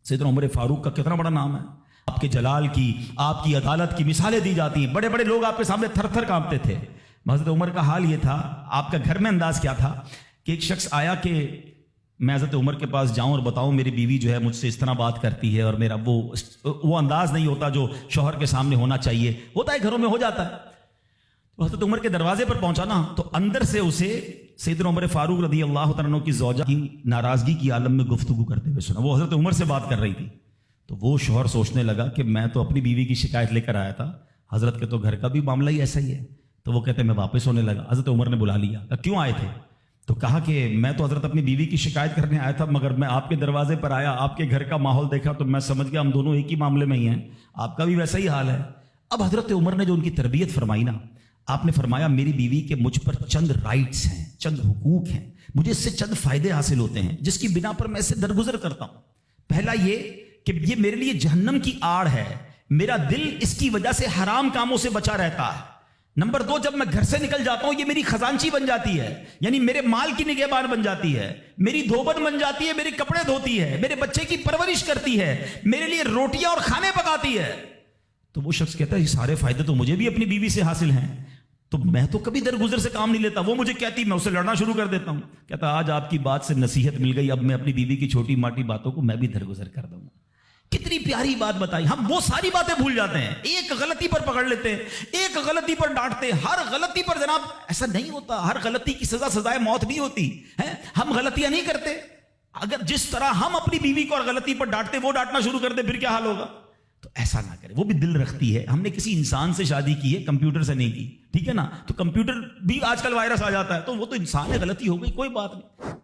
سیدنا عمر فاروق کا کتنا بڑا نام ہے، آپ کے جلال کی، آپ کی عدالت کی مثالیں دی جاتی ہیں، بڑے بڑے لوگ آپ کے سامنے تھر تھر کانپتے تھے۔ حضرت عمر کا حال یہ تھا، آپ کا گھر میں انداز کیا تھا کہ ایک شخص آیا کہ میں حضرت عمر کے پاس جاؤں اور بتاؤں میری بیوی جو ہے مجھ سے اس طرح بات کرتی ہے، اور میرا وہ انداز نہیں ہوتا جو شوہر کے سامنے ہونا چاہیے، ہوتا ہے گھروں میں ہو جاتا ہے۔ تو حضرت عمر کے دروازے پر پہنچا نا، تو اندر سے اسے سیدنا عمر فاروق رضی اللہ تعالیٰ عنہ کی زوجہ کی ناراضگی کی عالم میں گفتگو کرتے ہوئے سنا۔ وہ حضرت عمر سے بات کر رہی تھی، تو وہ شوہر سوچنے لگا کہ میں تو اپنی بیوی کی شکایت لے کر آیا تھا، حضرت کے تو گھر کا بھی معاملہ ہی ایسا ہی ہے۔ تو وہ کہتے ہیں میں واپس ہونے لگا۔ حضرت عمر نے بلا لیا، کہا کیوں آئے تھے؟ تو کہا کہ میں تو حضرت اپنی بیوی کی شکایت کرنے آیا تھا، مگر میں آپ کے دروازے پر آیا، آپ کے گھر کا ماحول دیکھا تو میں سمجھ گیا ہم دونوں ایک ہی معاملے میں ہی ہیں، آپ کا بھی ویسا ہی حال ہے۔ اب حضرت عمر نے جو ان کی تربیت فرمائی نا، آپ نے فرمایا میری بیوی کے مجھ پر چند رائٹس ہیں، چند حقوق ہیں، مجھے اس سے چند فائدے حاصل ہوتے ہیں جس کی بنا پر میں اس سے درگزر کرتا ہوں۔ پہلا یہ کہ یہ میرے لیے جہنم کی آڑ ہے، میرا دل اس کی وجہ سے حرام کاموں سے بچا رہتا ہے۔ نمبر دو، جب میں گھر سے نکل جاتا ہوں یہ میری خزانچی بن جاتی ہے، یعنی میرے مال کی نگہبان بن جاتی ہے، میری دھوبن بن جاتی ہے، میرے کپڑے دھوتی ہے، میرے بچے کی پرورش کرتی ہے، میرے لیے روٹیاں اور کھانے پکاتی ہے۔ تو وہ شخص کہتا ہے یہ سارے فائدے تو مجھے بھی اپنی بیوی سے حاصل ہیں، تو میں تو کبھی درگزر سے کام نہیں لیتا، وہ مجھے کہتی میں اسے لڑنا شروع کر دیتا ہوں۔ کہتا آج آپ کی بات سے نصیحت مل گئی، اب میں اپنی بیوی کی چھوٹی ماٹی باتوں کو میں بھی درگزر کر دوں گا۔ کتنی پیاری بات بتائی، ہم وہ ساری باتیں بھول جاتے ہیں، ایک غلطی پر پکڑ لیتے ہیں، ایک غلطی پر ڈانٹتے ہیں، ہر غلطی پر جناب ایسا نہیں ہوتا، ہر غلطی کی سزا سزائے موت نہیں ہوتی ہے، ہم غلطیاں نہیں کرتے۔ اگر جس طرح ہم اپنی بیوی کو اور غلطی پر ڈانٹتے وہ ڈانٹنا شروع کر دے پھر کیا حال ہوگا؟ تو ایسا نہ کرے، وہ بھی دل رکھتی ہے، ہم نے کسی انسان سے شادی کی ہے، کمپیوٹر سے نہیں کی، ٹھیک ہے نا؟ تو کمپیوٹر بھی آج کل وائرس آ جاتا ہے، تو وہ تو انسان ہے، غلطی ہو گئی کوئی بات نہیں۔